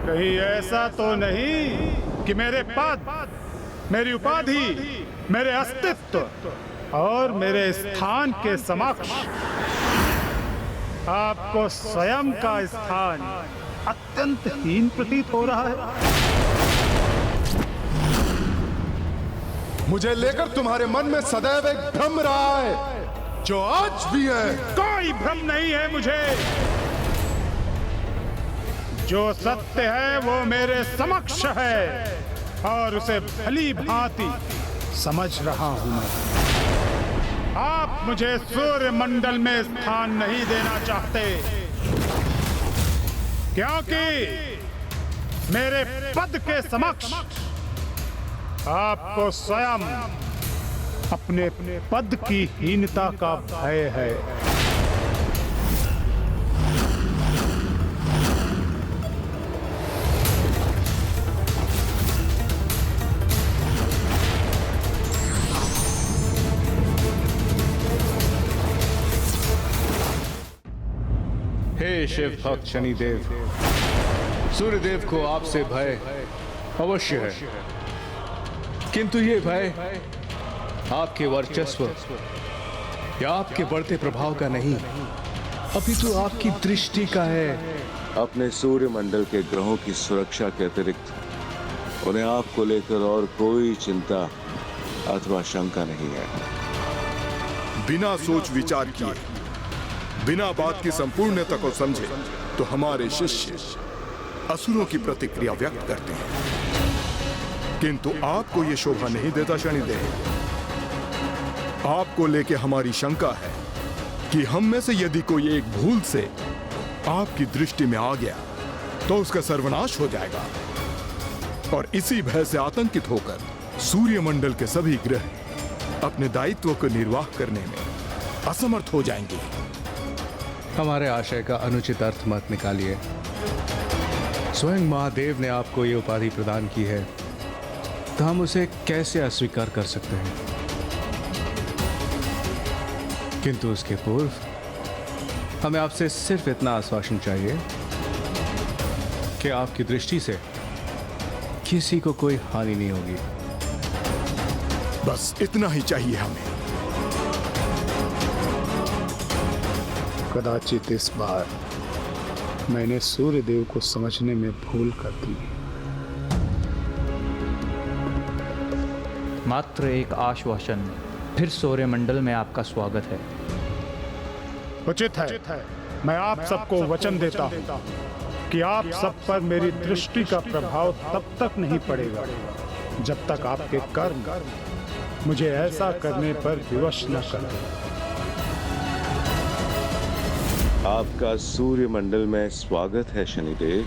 कहीं ऐसा तो नहीं कि मेरे पद, मेरी उपाधि, मेरे अस्तित्व और मेरे स्थान के समक्ष आपको स्वयं का स्थान अत्यंत हीन प्रतीत हो रहा है? मुझे लेकर तुम्हारे मन में सदैव एक भ्रम रहा है, जो आज भी है। कोई भ्रम नहीं है मुझे। जो सत्य है वो मेरे समक्ष है और उसे भली भांति समझ रहा हूं मैं। आप मुझे सूर्य मंडल में स्थान नहीं देना चाहते क्योंकि मेरे पद के समक्ष आपको स्वयं अपने पद की हीनता का भय है। हे शिव भक्त शनिदेव, सूर्यदेव को आपसे भय अवश्य है, किंतु ये भय आपके वर्चस्व या आपके बढ़ते प्रभाव का नहीं, अपितु आपकी दृष्टि का है। अपने सूर्यमंडल के ग्रहों की सुरक्षा के अतिरिक्त उन्हें आपको लेकर और कोई चिंता अथवा शंका नहीं है। बिना सोच विचार किए, बिना बात की संपूर्णता को समझे तो हमारे शिष्य असुरों की प्रतिक्रिया व्यक्त करते हैं, किंतु आपको यह शोभा नहीं देता शनिदेव। आपको लेके हमारी शंका है कि हम में से यदि कोई एक भूल से आपकी दृष्टि में आ गया तो उसका सर्वनाश हो जाएगा, और इसी भय से आतंकित होकर सूर्यमंडल के सभी ग्रह अपने दायित्व को निर्वाह करने में असमर्थ हो जाएंगे। हमारे आशय का अनुचित अर्थ मत निकालिए। स्वयं महादेव ने आपको ये उपाधि प्रदान की है, तो हम उसे कैसे अस्वीकार कर सकते हैं? किंतु उसके पूर्व हमें आपसे सिर्फ इतना आश्वासन चाहिए कि आपकी दृष्टि से किसी को कोई हानि नहीं होगी। बस इतना ही चाहिए हमें। कदाचित इस बार मैंने सूर्यदेव को समझने में भूल कर दी। मात्र एक आश्वासन, फिर सौर्यमंडल में आपका स्वागत है। उचित है, मैं आप सबको वचन देता हूं कि आप सब पर मेरी दृष्टि का प्रभाव तब तक नहीं पड़ेगा जब तक आपके कर्म मुझे ऐसा करने पर विवश न कर दें। आपका सूर्यमंडल में स्वागत है शनिदेव।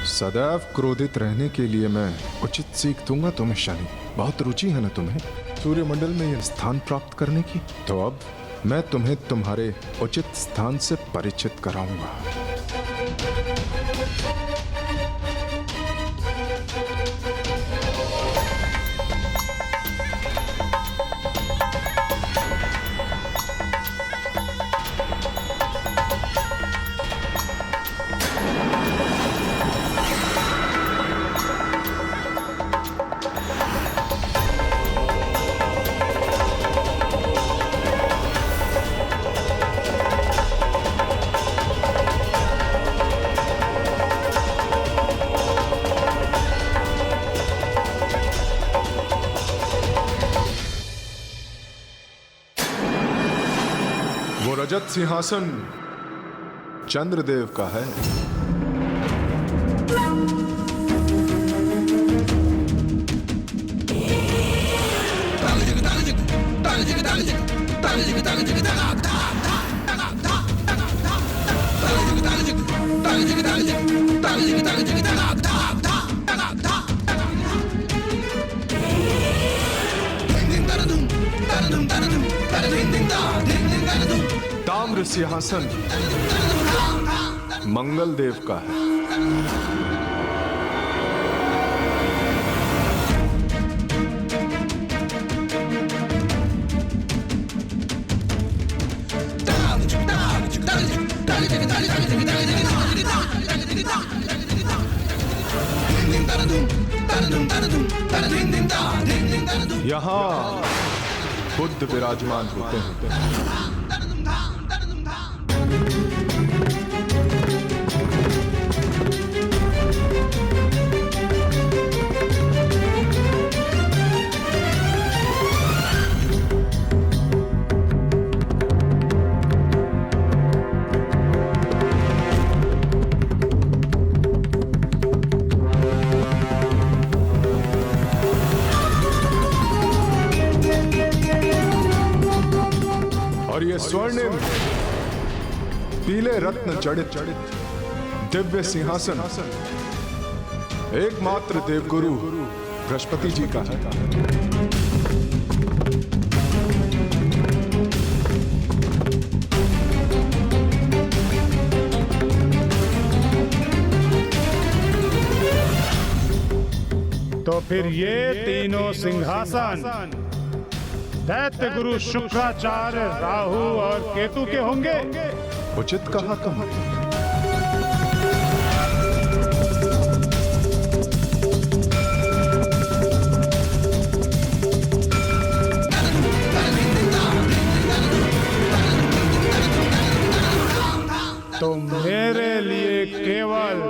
सदैव क्रोधित रहने के लिए मैं उचित सीख दूंगा तुम्हें शनि। बहुत रुचि है ना तुम्हें सूर्यमंडल में यह स्थान प्राप्त करने की? तो अब मैं तुम्हें तुम्हारे उचित स्थान से परिचित कराऊंगा। रजत सिंहासन चंद्रदेव का है। ताम्र सिंहासन मंगल देव का है। यहाँ बुद्ध विराजमान होते हैं। और ये स्वर्णिम पीले रत्न जड़ित दिव्य सिंहासन एकमात्र देवगुरु बृहस्पति जी का है। तो फिर ये तीनों सिंहासन दैत्य गुरु शुक्राचार्य, राहु और केतु के होंगे। उचित कहा तुमने। तो मेरे लिए केवल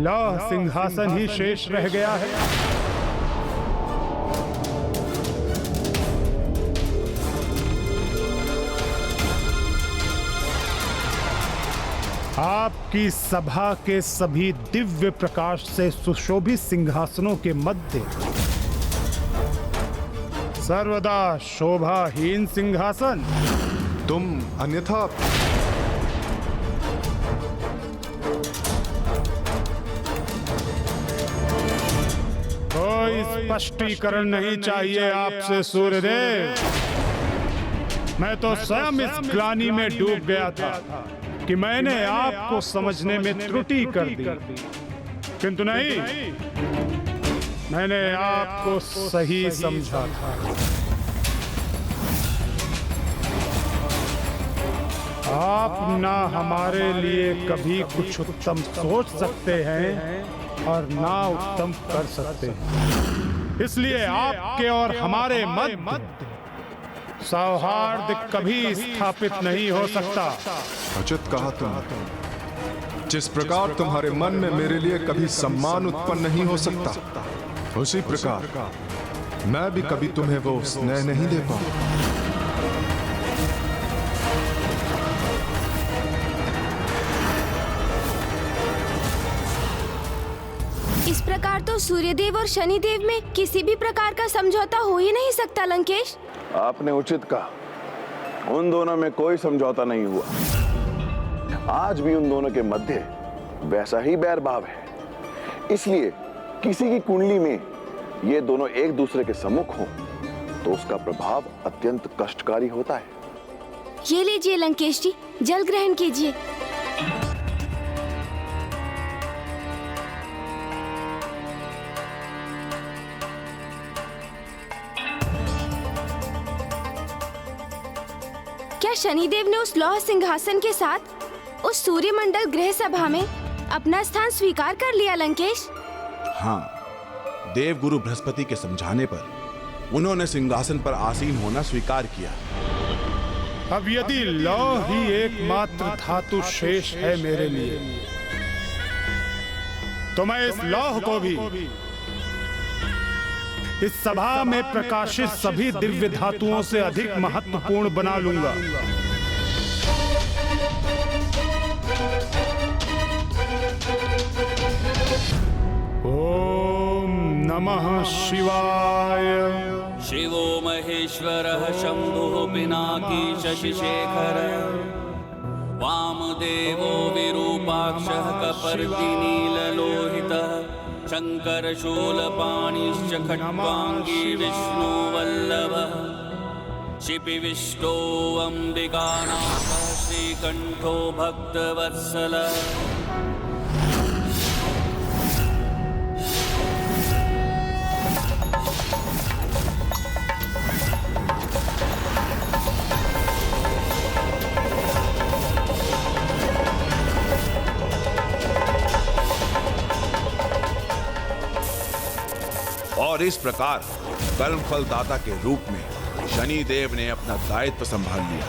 लौह सिंहासन ही शेष रह गया है। आपकी सभा के सभी दिव्य प्रकाश से सुशोभित सिंहासनों के मध्य सर्वदा शोभाहीन सिंहासन। तुम अन्यथा कोई स्पष्टीकरण नहीं चाहिए आपसे सूर्यदेव। मैं तो स्वयं इस ग्लानि में डूब गया था कि मैंने आपको समझने में त्रुटि कर दी, किंतु नहीं, मैंने आपको सही समझा था। आप ना हमारे लिए कभी कुछ उत्तम सोच सकते हैं और ना उत्तम कर सकते हैं। इसलिए आपके और हमारे मध्य सौहार्द कभी स्थापित नहीं हो सकता। उचित कहा तुम। जिस प्रकार तुम्हारे मन में मेरे लिए कभी सम्मान उत्पन्न नहीं हो सकता, उसी प्रकार मैं भी कभी तुम्हें वो स्नेह नहीं दे पाऊंगा। इस प्रकार तो सूर्यदेव और शनिदेव में किसी भी प्रकार का समझौता हो ही नहीं सकता लंकेश। आपने उचित कहा। उन दोनों में कोई समझौता नहीं हुआ। आज भी उन दोनों के मध्य वैसा ही बैर भाव है। इसलिए किसी की कुंडली में ये दोनों एक दूसरे के सम्मुख हों तो उसका प्रभाव अत्यंत कष्टकारी होता है। ये लीजिए लंकेश जी, जल ग्रहण कीजिए। क्या शनिदेव ने उस लौह सिंहासन के साथ उस सूर्यमंडल गृह सभा में अपना स्थान स्वीकार कर लिया लंकेश? हाँ, देवगुरु बृहस्पति के समझाने पर उन्होंने सिंहासन पर आसीन होना स्वीकार किया। अब यदि लौह ही एकमात्र धातु शेष है मेरे लिए, तो मैं इस लौह को भी इस सभा में प्रकाशित सभी दिव्य धातुओं से अधिक महत्वपूर्ण बना लूंगा। ओम नमः शिवाय। शिवो महेश्वरः शंभुः पिनाकी शशिशेखरः वामदेवो विरूपाक्षः कपर्दिनीललोहितः शङ्करशूलपाणिश्च खट्वाङ्गी विष्णुवल्लभः शिपिविष्टो अम्बिकानाथः श्रीकण्ठो भक्तवत्सलः। और इस प्रकार कर्मफल दाता के रूप में शनि देव ने अपना दायित्व संभाल लिया।